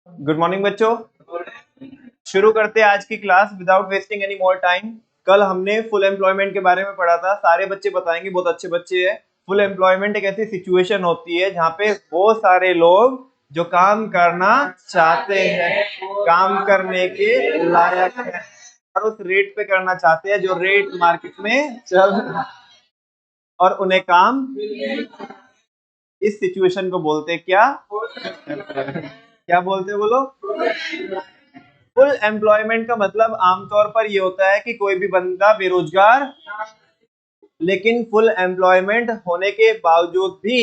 Good morning बच्चों। शुरू करते हैं आज की class without wasting any more time. कल हमने फुल एम्प्लॉयमेंट के बारे में पढ़ा था। सारे बच्चे बताएंगे, बहुत अच्छे बच्चे हैं। फुल एम्प्लॉयमेंट एक ऐसी सिचुएशन होती है जहाँ पे वो सारे लोग जो काम करना चाहते हैं, काम करने के लायक है और उस रेट पे करना चाहते हैं जो रेट मार्केट में चल रहा है, और उन्हें काम, इस सिचुएशन को बोलते हैं क्या? क्या बोलते हैं बोलो? फुल एम्प्लॉयमेंट का मतलब आमतौर पर ये होता है कि कोई भी बंदा बेरोजगार, लेकिन फुल एम्प्लॉयमेंट होने के बावजूद भी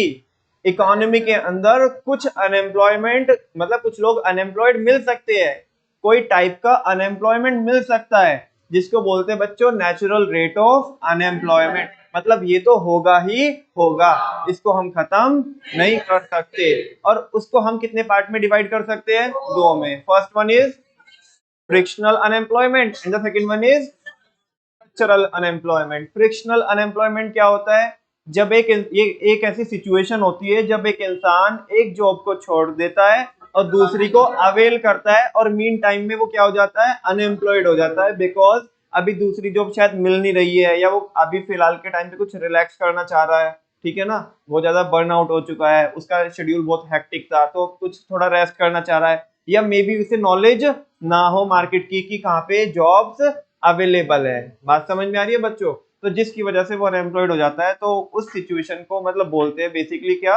इकोनॉमी के अंदर कुछ अनएम्प्लॉयमेंट, मतलब कुछ लोग अनएम्प्लॉयड मिल सकते हैं। कोई टाइप का अनएम्प्लॉयमेंट मिल सकता है जिसको बोलते हैं बच्चों नेचुरल रेट ऑफ अनएम्प्लॉयमेंट। मतलब ये तो होगा ही होगा, इसको हम खत्म नहीं कर सकते। और उसको हम कितने पार्ट में डिवाइड कर सकते हैं? दो में। First one is frictional unemployment and the second one is structural unemployment. Frictional unemployment क्या होता है? जब ये एक ऐसी सिचुएशन होती है जब एक इंसान एक जॉब को छोड़ देता है और दूसरी को अवेल करता है, और मीन टाइम में वो क्या हो जाता है? अनएम्प्लॉयड हो जाता है, बिकॉज अभी दूसरी जॉब शायद मिल नहीं रही है, या वो अभी फिलहाल के टाइम पे कुछ रिलैक्स करना चाह रहा है। ठीक है ना, बहुत ज्यादा बर्न आउट हो चुका है, उसका शेड्यूल बहुत हेक्टिक था, तो कुछ थोड़ा रेस्ट करना चाह रहा है, या मे बी उसे नॉलेज ना हो मार्केट की कि कहाँ पे जॉब्स अवेलेबल है। बात समझ में आ रही है बच्चों? तो जिसकी वजह से वो अनएम्प्लॉयड हो जाता है, तो उस सिचुएशन को मतलब बोलते हैं बेसिकली क्या?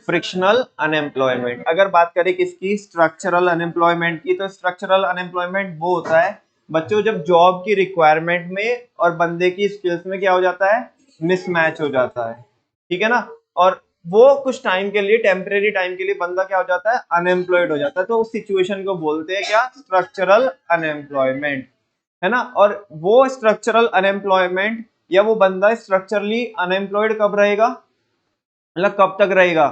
Frictional unemployment. अगर बात करें किसकी? स्ट्रक्चरल अनएम्प्लॉयमेंट की, तो स्ट्रक्चरल अनएम्प्लॉयमेंट वो होता है बच्चों जब जॉब की रिक्वायरमेंट में और बंदे की स्किल्स में क्या हो जाता है? मिसमैच हो जाता है। ठीक है ना, और वो कुछ टाइम के लिए, टेम्परेरी टाइम के लिए बंदा क्या हो जाता है? अनएम्प्लॉयड हो जाता है। तो उस सिचुएशन को बोलते हैं क्या? स्ट्रक्चरल अनएम्प्लॉयमेंट, है ना। और वो स्ट्रक्चरल अनएम्प्लॉयमेंट या वो बंदा स्ट्रक्चरली अनएम्प्लॉयड कब रहेगा, मतलब कब तक रहेगा?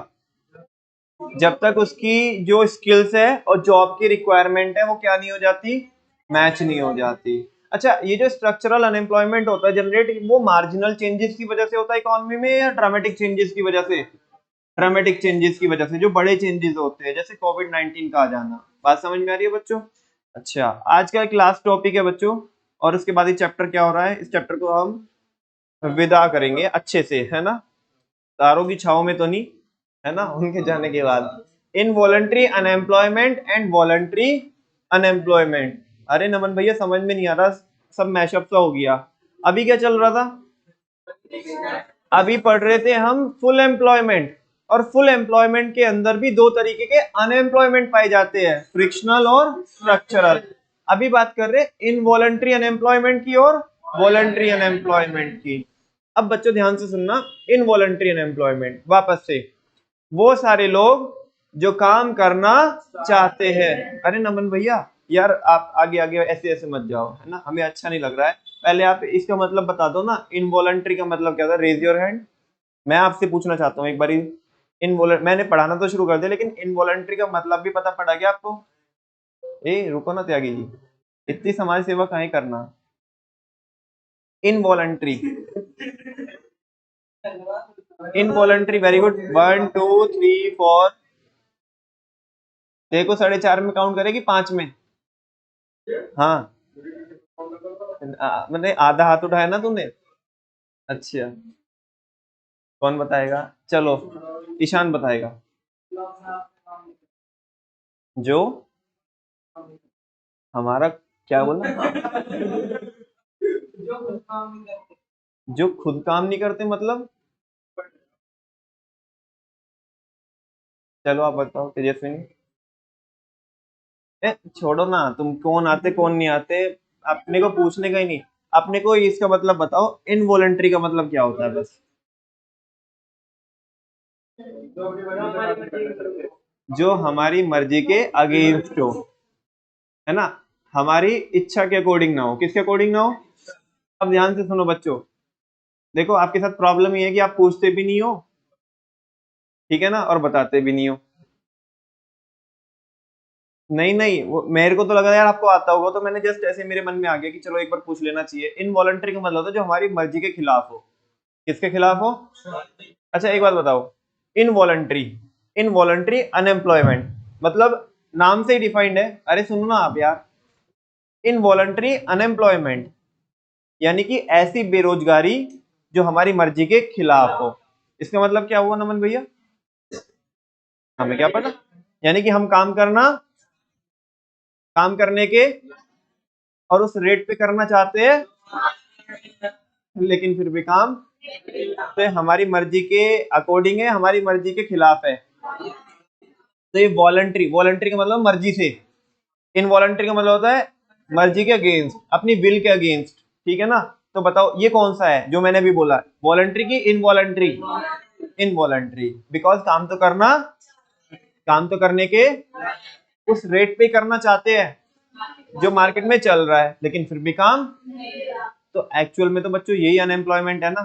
जब तक उसकी जो स्किल्स है और जॉब की रिक्वायरमेंट है वो क्या नहीं हो जाती? मैच नहीं हो जाती। अच्छा, ये जो स्ट्रक्चरल अनएम्प्लॉयमेंट होता है जनरेट, वो मार्जिनल चेंजेस की वजह से होता है इकोनॉमी में, या ड्रामेटिक चेंजेस की वजह से? ड्रामेटिक चेंजेस की वजह से, जो बड़े चेंजेस होते हैं जैसे कोविड-19 का आ जाना। बात समझ में आ रही है बच्चों? अच्छा, आज का एक लास्ट टॉपिक है बच्चों, और उसके बाद ये चैप्टर क्या हो रहा है, इस चैप्टर को हम विदा करेंगे अच्छे से, है ना। तारों की छाव में तो नहीं, है ना, उनके जाने के बाद। Involuntary unemployment and voluntary unemployment. अरे नमन भैया समझ में नहीं आ रहा, सब मैशअप सा हो गया। अभी क्या चल रहा था? अभी पढ़ रहे थे हम फुल एम्प्लॉयमेंट, और फुल एम्प्लॉयमेंट के अंदर भी दो तरीके के अनएम्प्लॉयमेंट पाए जाते हैं, फ्रिक्शनल और स्ट्रक्चरल। अभी बात कर रहे हैं इनवॉलंटरी अनएम्प्लॉयमेंट की और वॉलंटरी अनएम्प्लॉयमेंट की। अब बच्चों ध्यान से सुनना, इनवॉलंटरी अनएम्प्लॉयमेंट वापस से वो सारे लोग जो काम करना चाहते हैं। अरे नमन भैया यार, आप आगे आगे ऐसे ऐसे मत जाओ, है ना, हमें अच्छा नहीं लग रहा है। पहले आप इसका मतलब बता दो ना, इनवॉलंटरी का मतलब क्या था? Raise your hand. मैं आपसे पूछना चाहता हूँ एक बारी, मैंने पढ़ाना तो शुरू कर दिया, लेकिन इनवॉलंटरी का मतलब भी पता पड़ा क्या आपको? ए रुको ना त्यागी जी, इतनी समाज सेवा काहे करना। Involuntary, involuntary, very good. 1 2 3 4, देखो 4.5 में काउंट करेगी, 5 में? हाँ, मैंने आधा हाथ उठाया ना तूने। अच्छा, कौन बताएगा? चलो, ईशान बताएगा। जो हमारा, क्या बोला? जो खुद काम नहीं करते मतलब? चलो आप बताओ तेजस्विनी। छोड़ो ना, तुम कौन आते कौन नहीं आते, अपने को पूछने का ही नहीं। अपने को इसका मतलब बताओ, इनवॉलंटरी का मतलब क्या होता है बस। जो हमारी मर्जी के अगेंस्ट हो, है ना, हमारी इच्छा के अकॉर्डिंग ना हो। किसके अकॉर्डिंग ना हो? अब ध्यान से सुनो बच्चों, देखो आपके साथ प्रॉब्लम ये है कि आप पूछते भी नहीं हो, ठीक है ना, और बताते भी नहीं हो। नहीं नहीं, वो मेरे को तो लगा यार आपको आता होगा, तो मैंने जस्ट ऐसे मेरे मन में आ गया कि चलो एक बार पूछ लेना चाहिए। इनवॉलंटरी का मतलब होता है जो हमारी मर्जी के खिलाफ हो। किसके खिलाफ हो? अच्छा एक बात बताओ, इनवॉलंटरी, इनवॉलंटरी अनएम्प्लॉयमेंट, मतलब नाम से ही डिफाइंड है। अरे सुनो ना आप यार, इनवॉलंटरी अनएम्प्लॉयमेंट यानी कि ऐसी बेरोजगारी जो हमारी मर्जी के खिलाफ हो। इसका मतलब क्या हुआ नमन भैया? हमें क्या पता, यानी कि हम काम करने के और उस रेट पे करना चाहते हैं, लेकिन फिर भी काम तो हमारी मर्जी के अकॉर्डिंग है, हमारी मर्जी के खिलाफ है। तो ये वॉलंटरी, वॉलंटरी का मतलब मर्जी से, इनवॉलंटरी का मतलब होता है मर्जी के अगेंस्ट, अपनी विल के अगेंस्ट। ठीक है ना? तो बताओ ये कौन सा है जो मैंने अभी बोला, वॉलंटरी की इनवॉलंटरी? इनवॉलंटरी, बिकॉज काम तो करने के उस रेट पे करना चाहते हैं जो मार्केट में चल रहा है, लेकिन फिर भी काम। तो एक्चुअल में तो बच्चों यही अनएम्प्लॉयमेंट है ना।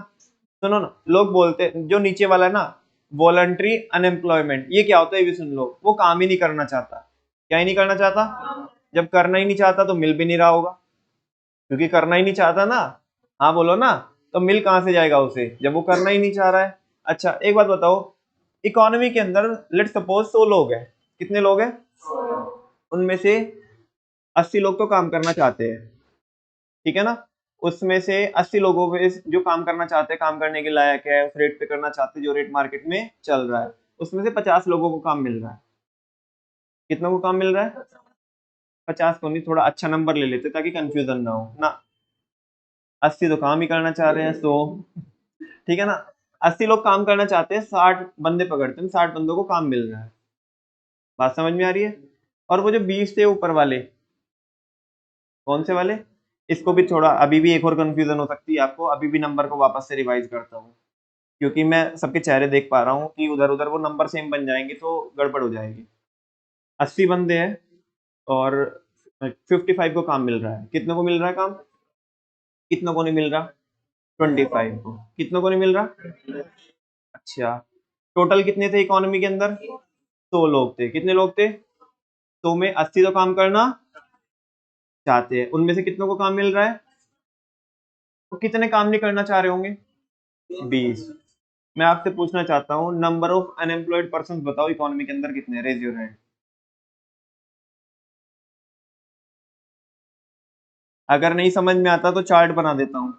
सुनो ना, लोग बोलते जो नीचे वाला है ना, वॉलंटरी अनएम्प्लॉयमेंट, ये क्या होता है ये भी सुन लो। वो काम ही नहीं करना चाहता। क्या ही नहीं करना चाहता? जब करना ही नहीं चाहता तो मिल भी नहीं रहा होगा, क्योंकि करना ही नहीं चाहता ना। हाँ बोलो ना। तो मिल कहां से जाएगा उसे जब वो करना ही नहीं चाह रहा है? अच्छा एक बात बताओ, इकोनॉमी के अंदर लेट सपोज 100 लोग हैं। कितने लोग हैं? उनमें से 80 लोग तो काम करना चाहते हैं, ठीक है ना? उसमें से 80 लोगों में जो काम करना चाहते हैं, काम करने के लायक है, उस रेट पे करना चाहते हैं जो रेट मार्केट में चल रहा है, उसमें से 50 लोगों को काम मिल रहा है। कितनों को काम मिल रहा है? 50 को नहीं, थोड़ा अच्छा नंबर ले लेते ताकि कंफ्यूजन ना हो ना। 80 तो काम ही करना चाह रहे हैं, 100, ठीक है ना? 80 लोग काम करना चाहते हैं, 60 बंदे पकड़ते हैं, 60 बंदों को काम मिल रहा है। बात समझ में आ रही है? और वो जो 20 थे ऊपर वाले, कौन से वाले? इसको भी थोड़ा, अभी भी एक और कंफ्यूजन हो सकती है आपको, अभी भी नंबर को वापस से रिवाइज करता हूँ, क्योंकि मैं सबके चेहरे देख पा रहा हूँ कि उधर उधर वो नंबर सेम बन जाएंगे तो गड़बड़ हो जाएगी। 80 बंदे हैं और 55 को काम मिल रहा है। कितनों को मिल रहा है काम? कितनों को नहीं मिल रहा? 25 को। कितनों को नहीं मिल रहा? अच्छा, टोटल कितने थे इकोनॉमी के अंदर? 100 लोग थे। कितने लोग थे? 100 में 80 तो काम करना चाहते हैं, उनमें से कितनों को काम मिल रहा है? तो कितने काम नहीं करना चाह रहे होंगे? 20। मैं आपसे पूछना चाहता हूँ, नंबर ऑफ अनएम्प्लॉयड पर्सन बताओ इकोनॉमी के अंदर कितने? Raise your hand. अगर नहीं समझ में आता तो चार्ट बना देता हूँ।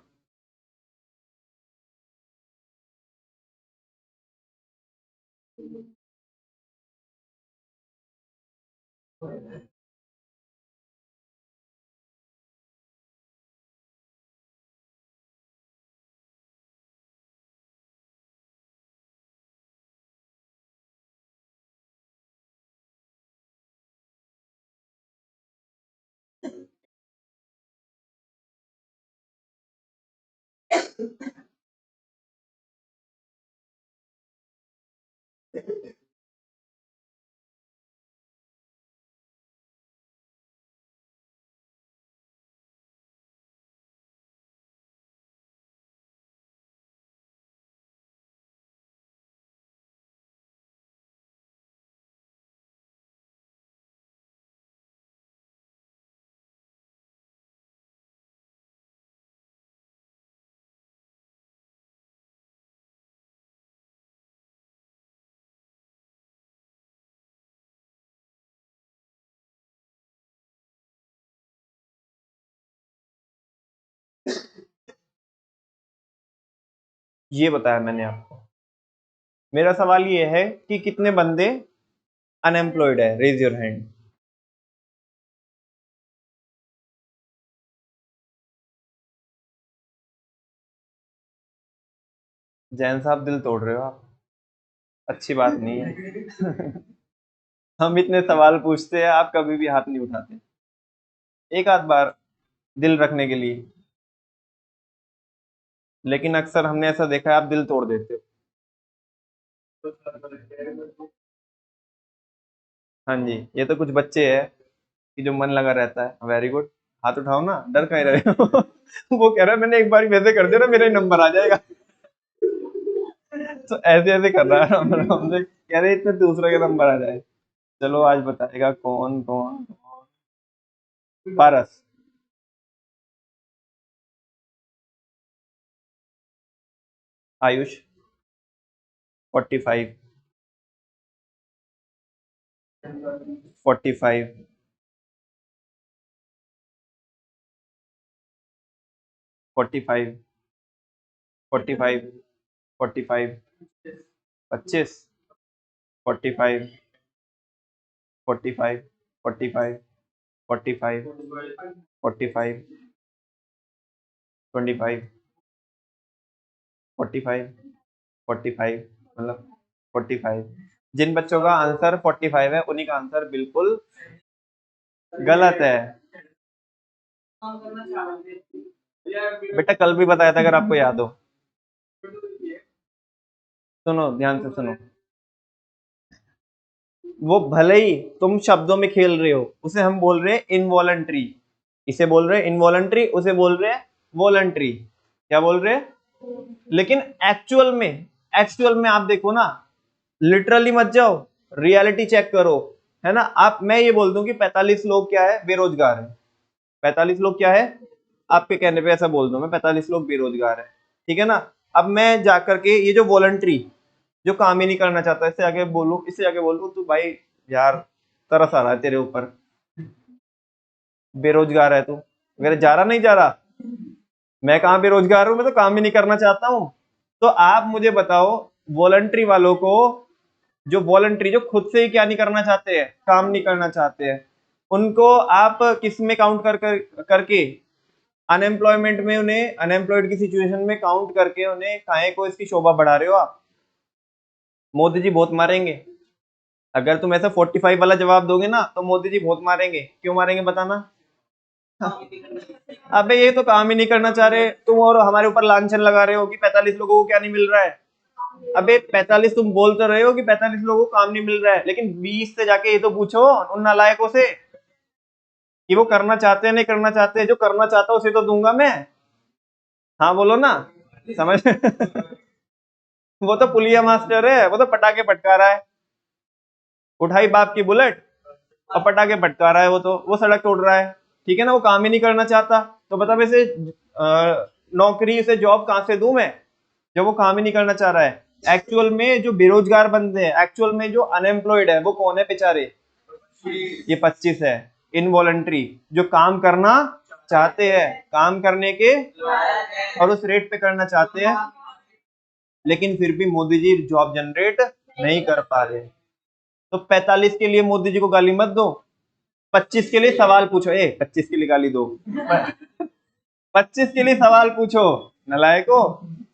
ये बताया मैंने आपको। मेरा सवाल ये है कि कितने बंदे अनएम्प्लॉयड है? Raise your hand. जैन साहब दिल तोड़ रहे हो आप, अच्छी बात नहीं है। हम इतने सवाल पूछते हैं, आप कभी भी हाथ नहीं उठाते, एक आध बार दिल रखने के लिए, लेकिन अक्सर हमने ऐसा देखा है आप दिल तोड़ देते हो। हाँ जी, ये तो कुछ बच्चे हैं कि जो मन लगा रहता है। वेरी गुड, हाथ उठाओ ना, डर कहीं रहे हो। वो कह रहा है मैंने एक बार वैसे कर दिया ना मेरा ही नंबर आ जाएगा। तो ऐसे ऐसे कर रहा है हमसे, कह रहे इतने दूसरे का नंबर आ जाए। चलो आज बताएगा कौन कौन। पारस। आयुष 45। 45, 45, 45, 45, 25, 45, 45, 45, 45, 45, 25, 45, 45, मतलब 45। जिन बच्चों का आंसर 45 है उन्हीं का आंसर बिल्कुल गलत है। बेटा कल भी बताया था, अगर आपको याद हो। सुनो ध्यान से सुनो, वो भले ही तुम शब्दों में खेल रहे हो, उसे हम बोल रहे हैं इनवॉलंटरी। इसे बोल रहे हैं इनवॉलंटरी, उसे बोल रहे हैं वॉलंटरी। क्या बोल रहे हैं? लेकिन एक्चुअल में आप देखो ना, लिटरली मत जाओ, रियलिटी चेक करो, है ना। आप, मैं ये बोल दूं कि 45 लोग क्या है, बेरोजगार है। 45 लोग क्या है, आपके कहने पे ऐसा बोल दूं मैं, 45 लोग बेरोजगार है, ठीक है ना। अब मैं जाकर के ये जो वॉलंटरी, जो काम ही नहीं करना चाहता, इससे आगे बोलूं, इससे आगे बोलूं तो भाई यार तरस आ रहा है तेरे ऊपर। बेरोजगार है तू, अगर जा रहा नहीं जा रहा, मैं कहाँ बेरोजगार हूं, मैं तो काम ही नहीं करना चाहता हूँ। तो आप मुझे बताओ, वॉलंटरी वालों को, जो वॉलंटरी, जो खुद से ही क्या नहीं करना चाहते हैं, काम नहीं करना चाहते हैं, उनको आप किस में काउंट करके, अनएम्प्लॉयमेंट में, उन्हें अनएम्प्लॉयड की सिचुएशन में काउंट करके उन्हें काहे को इसकी शोभा बढ़ा रहे हो आप। मोदी जी बहुत मारेंगे अगर तुम ऐसा 45 वाला जवाब दोगे ना, तो मोदी जी बहुत मारेंगे। क्यों मारेंगे बताना? अबे ये तो काम ही नहीं करना चाह रहे तुम, और हमारे ऊपर लांछन लगा रहे हो कि 45 लोगों को क्या नहीं मिल रहा है। अबे 45 तुम बोल तो रहे हो कि 45 लोगों को काम नहीं मिल रहा है, लेकिन 20 से जाके ये तो पूछो उन नालायकों से कि वो करना चाहते हैं नहीं करना चाहते। जो करना चाहता है उसे तो दूंगा मैं। हाँ बोलो ना, समझ वो तो पुलिया मास्टर है, वो तो पटाखे पटका रहा है, उठाई बाप की बुलेट और पटाखे पटका रहा है, वो सड़क तोड़ रहा है, ठीक है ना। वो काम ही नहीं करना चाहता, तो बता वैसे नौकरी से, जॉब कहां से दूं मैं, जब वो काम ही नहीं करना चाह रहा है। एक्चुअल में जो बेरोजगार बंदे हैं, एक्चुअल में जो अनएम्प्लॉयड है, वो कौन है बेचारे? ये 25 है। इनवॉलंटरी, जो काम करना चाहते हैं, काम करने के और उस रेट पे करना चाहते हैं, लेकिन फिर भी मोदी जी जॉब जनरेट नहीं कर पा रहे। तो 45 के लिए मोदी जी को गाली मत दो, 25 के लिए सवाल पूछो। 25 के लिए गाली दो, 25 के लिए सवाल पूछो। नलायको,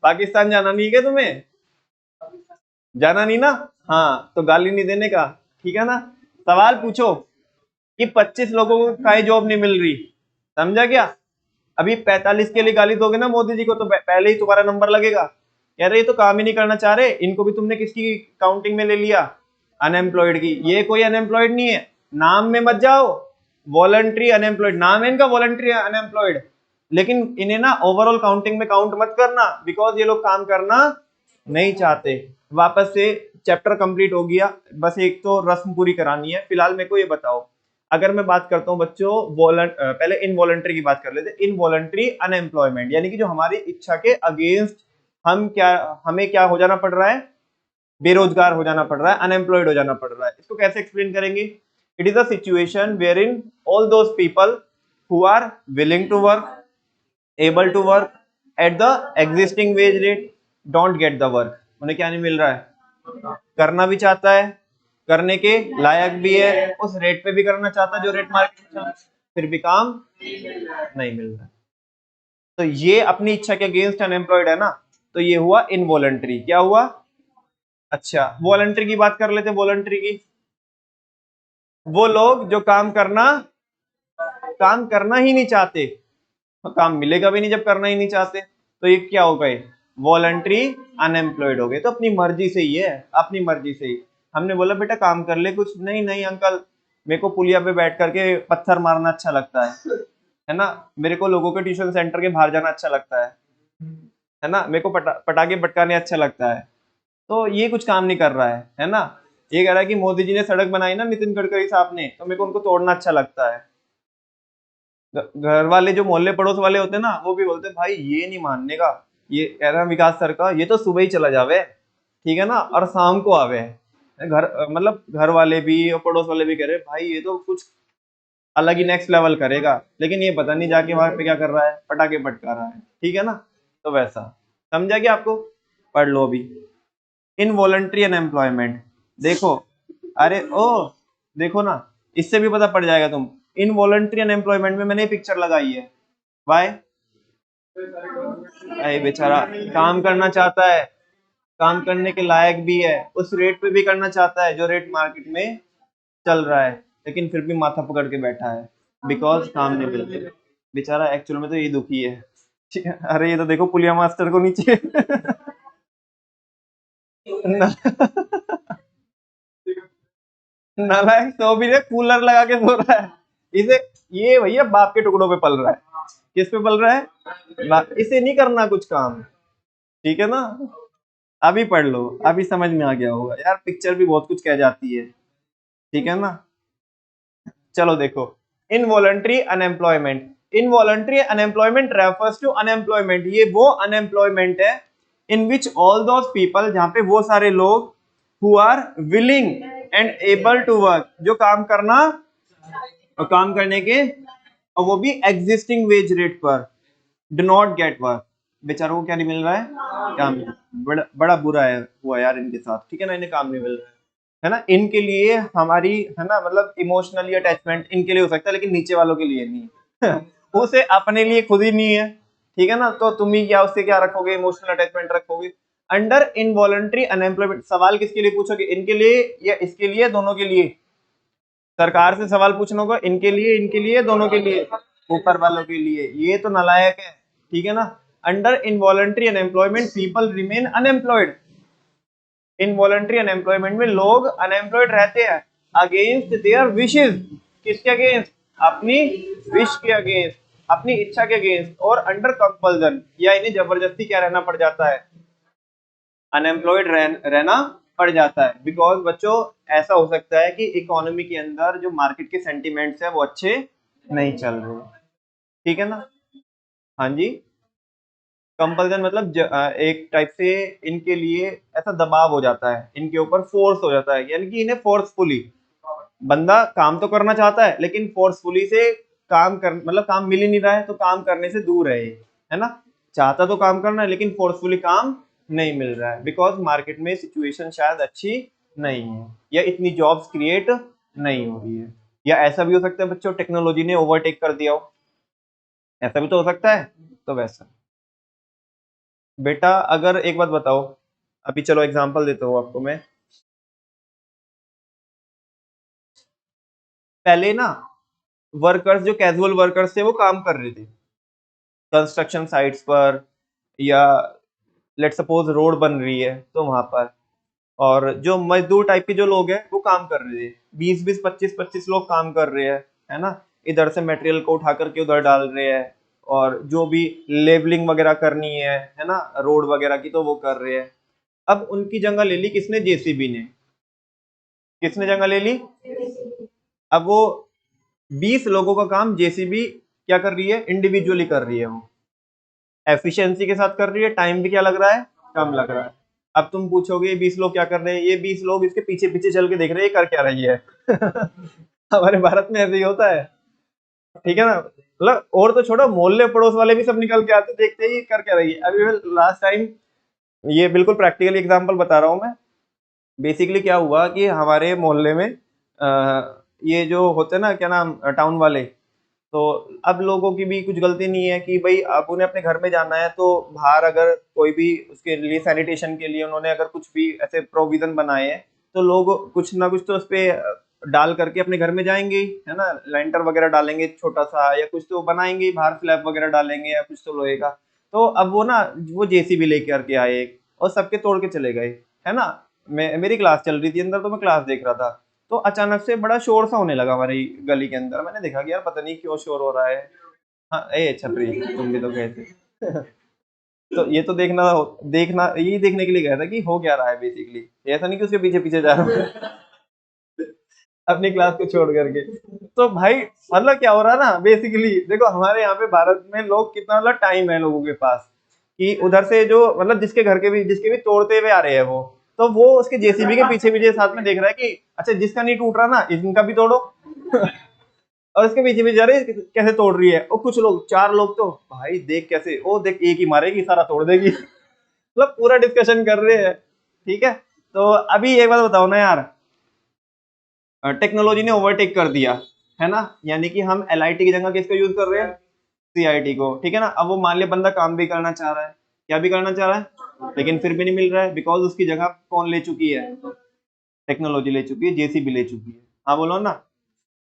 पाकिस्तान जाना नहीं है क्या तुम्हें? जाना नहीं ना? हाँ, तो गाली नहीं देने का, ठीक है ना। सवाल पूछो कि 25 लोगों को काहे जॉब नहीं मिल रही, समझा क्या? अभी 45 के लिए गाली दोगे ना मोदी जी को, तो पहले ही तुम्हारा नंबर लगेगा। कह रहे ये तो काम ही नहीं करना चाह रहे, इनको भी तुमने किसकी काउंटिंग में ले लिया? अनएम्प्लॉयड की। ये कोई अनएम्प्लॉयड नहीं है, नाम में मत जाओ, वॉलंटरी अनएम्प्लॉयड नाम है इनका, वॉलंटरी अनएम्प्लॉयड। लेकिन इन्हें ना ओवरऑल काउंटिंग में काउंट मत करना, बिकॉज ये लोग काम करना नहीं चाहते। वापस से चैप्टर कंप्लीट हो गया, बस एक तो रस्म पूरी करानी है। फिलहाल मेरे को ये बताओ, अगर मैं बात करता हूँ बच्चों, पहले इनवॉलंटरी की बात कर लेते। इनवॉलंटरी अनएम्प्लॉयमेंट यानी कि जो हमारी इच्छा के अगेंस्ट हमें क्या हो जाना पड़ रहा है, बेरोजगार हो जाना पड़ रहा है, अनएम्प्लॉयड हो जाना पड़ रहा है। इसको कैसे एक्सप्लेन करेंगे? It is a situation wherein all those people who are willing to work, able to work at the existing wage rate, don't get the work. उन्हें क्या नहीं मिल रहा है, करना भी चाहता है, करने के लायक भी है, उस रेट पे भी करना चाहता है जो रेट मार्केट में, फिर भी काम नहीं मिल रहा। तो ये अपनी इच्छा के अगेंस्ट अनएम्प्लॉयड है ना, तो ये हुआ इनवॉलंटरी। क्या हुआ? अच्छा, वॉलंटरी की बात कर लेते। वॉलंटरी की, वो लोग जो काम करना ही नहीं चाहते, तो काम मिलेगा भी नहीं जब करना ही नहीं चाहते, तो ये क्या हो गए? वॉलंटरी अनएम्प्लॉयड हो गए। तो अपनी मर्जी से ही है, अपनी मर्जी से ही। हमने बोला बेटा काम कर ले कुछ, नहीं नहीं अंकल, मेरे को पुलिया पे बैठ करके पत्थर मारना अच्छा लगता है ना, मेरे को लोगों के ट्यूशन सेंटर के बाहर जाना अच्छा लगता है ना, मेरे को पटाखे पटकाने अच्छा लगता है। तो ये कुछ काम नहीं कर रहा है ना। ये कह रहा है कि मोदी जी ने सड़क बनाई ना, नितिन गडकरी साहब ने, तो मेरे को उनको तोड़ना अच्छा लगता है। घर वाले जो मोहल्ले पड़ोस वाले होते हैं ना, वो भी बोलते हैं भाई ये नहीं मानने का, ये कह रहा है विकास सर का, ये तो सुबह ही चला जावे, ठीक है ना, और शाम को आवे, घर मतलब घर वाले भी और पड़ोस वाले भी कह रहे हैं भाई ये तो कुछ अलग ही नेक्स्ट लेवल करेगा, लेकिन ये पता नहीं जाके वहां पे क्या कर रहा है, पटाखे पटका रहा है, ठीक है ना। तो वैसा समझा क्या आपको? पढ़ लो अभी। इनवॉलंटरी अनएम्प्लॉयमेंट, देखो, अरे ओ देखो ना, इससे भी पता पड़ जाएगा तुम। इनवॉलंटरी अनएम्प्लॉयमेंट में मैंने पिक्चर लगाई है। वाई? अरे बेचारा काम करना चाहता है, काम करने के लायक भी है, उस रेट पे भी करना चाहता है जो रेट मार्केट में चल रहा है, लेकिन फिर भी माथा पकड़ के बैठा है बिकॉज काम नहीं मिलते। बेचारा एक्चुअल में तो ये दुखी है। अरे ये तो देखो पुलिया मास्टर को नीचे नालायक सो भी रे, कूलर लगा के सो रहा है। इसे ये भैया बाप के टुकड़ों पे पल रहा है। किस पे पल रहा है? इसे नहीं करना कुछ काम, ठीक है ना। अभी पढ़ लो, अभी समझ में आ गया होगा यार, पिक्चर भी बहुत कुछ कह जाती है, ठीक है ना। चलो देखो, involuntary unemployment, involuntary unemployment refers to unemployment, ये वो अनएम्प्लॉयमेंट है in which all those people, जहां पे वो सारे लोग who are willing and able to work, जो काम करना और काम करने के, और वो भी एग्जिस्टिंग वेज रेट पर, डू नॉट गेट वर्क, बेचारों को क्या नहीं मिल रहा है, काम। बड़ा बुरा है हुआ यार इनके साथ, ठीक है ना, इन्हें काम नहीं मिल रहा है ना। इनके लिए हमारी, है ना, मतलब इमोशनली अटैचमेंट इनके लिए हो सकता है, लेकिन नीचे वालों के लिए नहीं उसे अपने लिए खुद ही नहीं है, ठीक है ना, तो तुम ही क्या उससे क्या रखोगे, इमोशनल अटैचमेंट रखोगे। अंडर इनवॉलंटरी अनएम्प्लॉयमेंट, सवाल किसके लिए पूछोगे, इनके लिए या इसके लिए, दोनों के लिए? सरकार से सवाल पूछना होगा, इनके लिए दोनों के लिए, ऊपर वालों के लिए, ये तो नालायक है, ठीक है ना। Under involuntary unemployment people remain unemployed, involuntary unemployment में लोग अनएम्प्लॉयड रहते हैं अगेंस्ट देयर विशेस, किसके अगेंस्ट, अपनी विश के अगेंस्ट, अपनी इच्छा के अगेंस्ट, और अंडर कंपल्सन, या इन्हें जबरदस्ती क्या रहना पड़ जाता है, अनएम्प्लॉयड रहना पड़ जाता है। बिकॉज बच्चों ऐसा हो सकता है कि इकोनॉमी के अंदर जो मार्केट के सेंटिमेंट्स है वो अच्छे नहीं चल रहे, ठीक है ना। हाँ जी, कंपल्सन मतलब एक टाइप से इनके लिए ऐसा दबाव हो जाता है, इनके ऊपर फोर्स हो जाता है, यानी कि इन्हें फोर्सफुली, बंदा काम तो करना चाहता है लेकिन फोर्सफुली से काम कर, मतलब काम मिल ही नहीं रहा है तो काम करने से दूर है ना। चाहता तो काम करना है लेकिन फोर्सफुली काम नहीं मिल रहा है, बिकॉज मार्केट में सिचुएशन शायद अच्छी नहीं है, या इतनी जॉब्स क्रिएट नहीं हो रही है, या ऐसा भी हो सकता है बच्चों टेक्नोलॉजी ने ओवरटेक कर दिया हो, ऐसा भी तो हो सकता है। तो वैसा बेटा, अगर एक बात बताओ, अभी चलो एग्जांपल देता हूँ आपको मैं। पहले ना वर्कर्स, जो कैजुअल वर्कर्स थे वो काम कर रहे थे कंस्ट्रक्शन साइट्स पर, या लेट सपोज रोड बन रही है तो वहां पर, और जो मजदूर टाइप के जो लोग हैं वो काम कर रहे थे, 20-20 25-25 लोग काम कर रहे हैं, है ना। इधर से मटेरियल को उठा करके उधर डाल रहे हैं, और जो भी लेवलिंग वगैरह करनी है ना, रोड वगैरह की, तो वो कर रहे हैं। अब उनकी जगह ले ली किसने, जेसीबी ने, किसने जगह ले ली, अब वो 20 लोगों का काम जेसीबी क्या कर रही है, इंडिविजुअली कर रही है, वो एफिशिएंसी के साथ कर रही है, टाइम भी क्या लग रहा है, कम लग रहा है। अब तुम पूछोगे ये 20 लोग क्या कर रहे हैं, ये 20 लोग इसके पीछे पीछे चल के देख रहे हैं ये कर क्या रही है हमारे भारत में ऐसे ही होता है, ठीक है ना, मतलब और तो छोड़ो, मोहल्ले पड़ोस वाले भी सब निकल के आते देखते हैं ये कर क्या रही है। अभी मैं लास्ट टाइम, ये बिल्कुल प्रैक्टिकल एग्जांपल बता रहा हूँ मैं। बेसिकली क्या हुआ कि हमारे मोहल्ले में ये जो होते हैं ना, क्या नाम, टाउन वाले, तो अब लोगों की भी कुछ गलती नहीं है कि भाई अब उन्हें अपने घर में जाना है, तो बाहर अगर कोई भी उसके लिए सैनिटेशन के लिए उन्होंने अगर कुछ भी ऐसे प्रोविजन बनाए हैं, तो लोग कुछ ना कुछ तो उस पे डाल करके अपने घर में जाएंगे ही, है ना, लेंटर वगैरह डालेंगे छोटा सा, या कुछ तो बनाएंगे ही, बाहर स्लैब वगैरह डालेंगे या कुछ तो लोहे का। तो अब वो ना, वो जेसीबी लेके करके आए एक, और सबके तोड़ के चले गए, है ना। मैं, मेरी क्लास चल रही थी अंदर, तो मैं क्लास देख रहा था, तो अचानक से बड़ा शोर सा होने लगा हमारी गली के अंदर। मैंने देखा कि यार पता नहीं क्यों शोर हो रहा है। हाँ ए छपरी, तुम भी तो गए थे तो ये तो देखना, देखना यही देखने के लिए गया था कि हो क्या रहा है बेसिकली, ऐसा नहीं कि उसके पीछे पीछे जा रहा हूँ अपनी क्लास को छोड़ करके। तो भाई मतलब क्या हो रहा है ना, बेसिकली देखो हमारे यहाँ पे भारत में लोग कितना, मतलब टाइम है लोगों के पास कि उधर से जो, मतलब जिसके घर के भी, जिसके भी तोड़ते हुए आ रहे हैं वो, तो वो उसके जेसीबी के पीछे पीछे साथ में देख रहा है कि अच्छा जिसका नहीं टूट रहा ना इनका भी तोड़ो और उसके पीछे पीछे जा रहे कैसे तोड़ रही है। और कुछ लोग 4 लोग तो भाई देख कैसे, ओ देख एक ही मारेगी सारा तोड़ देगी मतलब पूरा डिस्कशन कर रहे हैं। ठीक है, तो अभी एक बात बताओ ना यार, टेक्नोलॉजी ने ओवरटेक कर दिया है ना, यानी कि हम एलआईटी की जगह किसको यूज कर रहे हैं, सीआईटी को। ठीक है ना, अब वो मान लिया बंदा काम भी करना चाह रहा है, क्या भी करना चाह रहा है, लेकिन फिर भी नहीं मिल रहा है, बिकॉज उसकी जगह कौन ले चुकी है, टेक्नोलॉजी ले चुकी है, जेसीबी ले चुकी है। हाँ बोलो ना।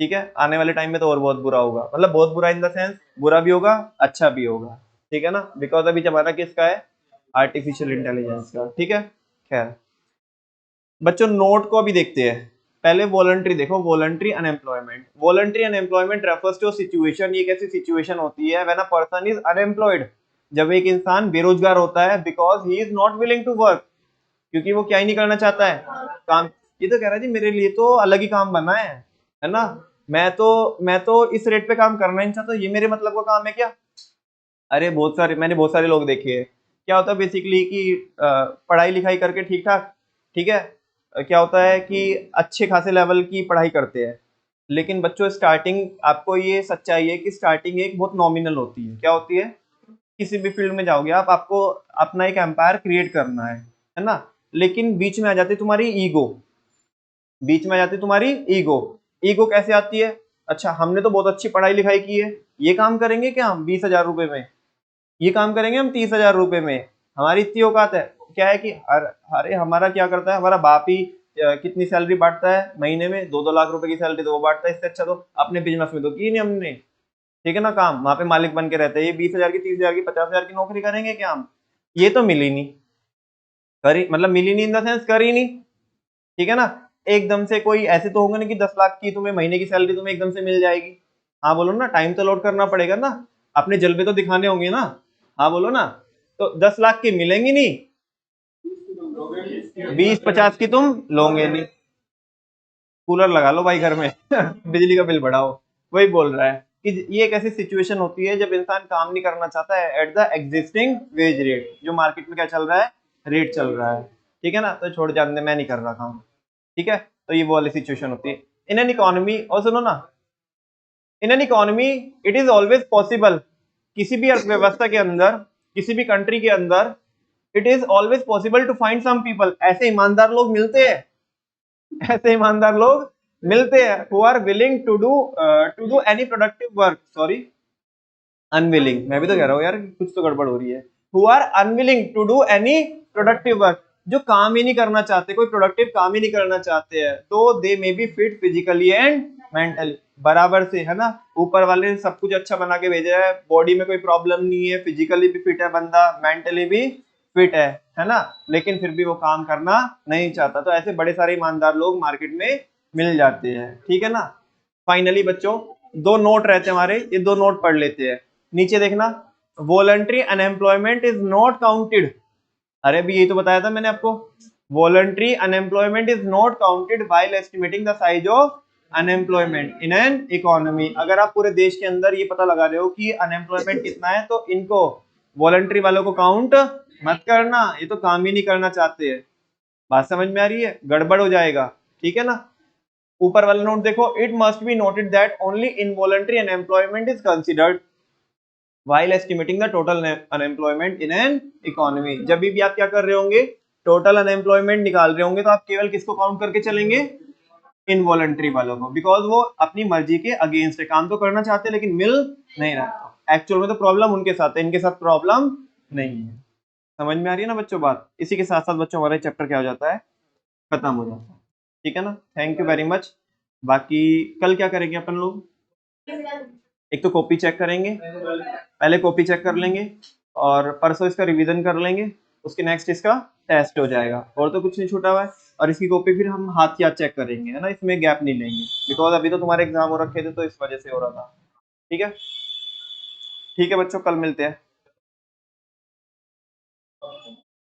ठीक है, आने वाले टाइम में तो और बहुत बुरा होगा, मतलब बहुत बुरा इन द सेंस बुरा भी होगा अच्छा भी होगा। ठीक है ना, बिकॉज अभी जमाना किसका है, आर्टिफिशियल इंटेलिजेंस का। ठीक है, खैर बच्चों नोट को अभी देखते हैं। पहले वॉलंटरी देखो, voluntary unemployment. Voluntary unemployment refers to situation, ये एक ऐसी सिचुएशन होती है when a person is unemployed, जब एक इंसान बेरोजगार होता है, because he is not willing to work, क्योंकि वो क्या ही नहीं करना चाहता है, काम। ये तो कह रहा है जी मेरे लिए तो अलग ही काम बना है ना, मैं तो इस रेट पे काम करना ही नहीं चाहता, ये मेरे मतलब का काम है क्या। अरे मैंने बहुत सारे लोग देखे हैं, क्या होता है बेसिकली कि पढ़ाई लिखाई करके ठीक ठाक, ठीक है, क्या होता है कि अच्छे खासे लेवल की पढ़ाई करते हैं, लेकिन बच्चों स्टार्टिंग, आपको ये सच्चाई है कि स्टार्टिंग एक बहुत नॉमिनल होती है। क्या होती है, किसी भी फील्ड में जाओगे आप, आपको अपना एक एम्पायर क्रिएट करना है ना, लेकिन बीच में आ जाती है तुम्हारी ईगो, बीच में आ जाती है तुम्हारी ईगो। ईगो कैसे आती है, अच्छा हमने तो बहुत अच्छी पढ़ाई लिखाई की है, ये काम करेंगे क्या हम 20,000 रुपए में, ये काम करेंगे हम 30,000 रुपए में, हमारी इतनी औकात है। क्या है कि अरे हमारा क्या करता है, हमारा बाप ही कितनी सैलरी बांटता है महीने में, 2-2 लाख रुपए की सैलरी तो वो बांटता है, इससे अच्छा तो अपने बिजनेस में तो की नहीं हमने। ठीक है ना, काम वहां पे मालिक बन के रहते हैं, ये 20,000 की 30,000 की 50,000 की नौकरी करेंगे क्या हम, ये तो मिली नहीं, करी मतलब मिली नहीं इन द सेंस करी नहीं। ठीक है ना, एकदम से कोई ऐसे तो होंगे नहीं कि 10 लाख की तुम्हें महीने की सैलरी तुम्हें एकदम से मिल जाएगी। हाँ बोलो ना, टाइम तो लोड करना पड़ेगा ना, अपने जलवे तो दिखाने होंगे ना। हाँ बोलो ना, तो 10 लाख की मिलेंगी नहीं, 20-50 की तुम लोगे नहीं, कूलर लगा लो भाई घर में बिजली का बिल बढ़ाओ। वही बोल रहा है कि ये एक ऐसी सिचुएशन होती है जब इंसान काम नहीं करना चाहता है eight the existing wage rate, जो मार्केट में क्या चल रहा है, रेट चल रहा है। ठीक है ना, तो छोड़ जाने दे, मैं नहीं कर रहा काम। ठीक है, तो ये वो वाली सिचुएशन होती है इन एन इकोनॉमी। और सुनो ना, in an economy it is always possible, किसी भी अर्थव्यवस्था के अंदर, किसी भी कंट्री के अंदर, it is always possible to find some people, ऐसे ईमानदार लोग मिलते हैं, ऐसे ईमानदार लोग मिलते हैं who are willing to do any productive work, sorry unwilling, मैं भी तो कह रहा हूँ यार कुछ तो गड़बड़ हो रही है, who are unwilling to do any productive work, जो काम ही नहीं करना चाहते, कोई प्रोडक्टिव काम ही नहीं करना चाहते हैं, तो they may be fit physically and mentally, बराबर से है ना, ऊपर वाले ने सब कुछ अच्छा बना के भेजा है, बॉडी में कोई प्रॉब्लम नहीं है, फिजिकली भी फिट है बंदा, मेंटली भी फिट है ना, लेकिन फिर भी वो काम करना नहीं चाहता। तो ऐसे बड़े सारे ईमानदार लोग मार्केट में मिल जाते हैं। ठीक है ना, फाइनली बच्चों 2 नोट रहते हैं हमारे, ये 2 नोट पढ़ लेते हैं। नीचे देखना, voluntary unemployment is not counted, अरे अभी यही तो बताया था मैंने आपको, voluntary unemployment is not counted while estimating the size of unemployment in an economy. अगर आप पूरे देश के अंदर ये पता लगा रहे हो कि अनएम्प्लॉयमेंट कितना है, तो इनको वॉलंटरी वालों को काउंट मत करना, ये तो काम ही नहीं करना चाहते हैं। बात समझ में आ रही है, गड़बड़ हो जाएगा। ठीक है ना, ऊपर वाला नोट देखो, it must be noted that only involuntary unemployment is considered while estimating the total unemployment in an economy। जब भी आप क्या कर रहे होंगे, टोटल अनएम्प्लॉयमेंट निकाल रहे होंगे, तो आप केवल किसको काउंट करके चलेंगे, इनवॉलंटरी वालों को, बिकॉज वो अपनी मर्जी के अगेंस्ट है, काम तो करना चाहते हैं लेकिन मिल नहीं रहा, एक्चुअल में तो प्रॉब्लम उनके साथ है, इनके साथ प्रॉब्लम नहीं है। समझ में आ रही है ना बच्चों बात, इसी के साथ साथ बच्चों हमारा चैप्टर क्या हो जाता है, खत्म हो जाता है। ठीक है ना, थैंक यू वेरी मच। बाकी कल क्या करेंगे अपन लोग, एक तो कॉपी चेक करेंगे, पहले कॉपी चेक कर लेंगे, और परसों इसका रिवीजन कर लेंगे, उसके नेक्स्ट इसका टेस्ट हो जाएगा, और तो कुछ नहीं छूटा हुआ है। और इसकी कॉपी फिर हम हाथ के हाथ चेक करेंगे, है ना, इसमें गैप नहीं लेंगे, बिकॉज अभी तो तुम्हारे एग्जाम हो रखे थे तो इस वजह से हो रहा था। ठीक है, ठीक है बच्चों, कल मिलते हैं।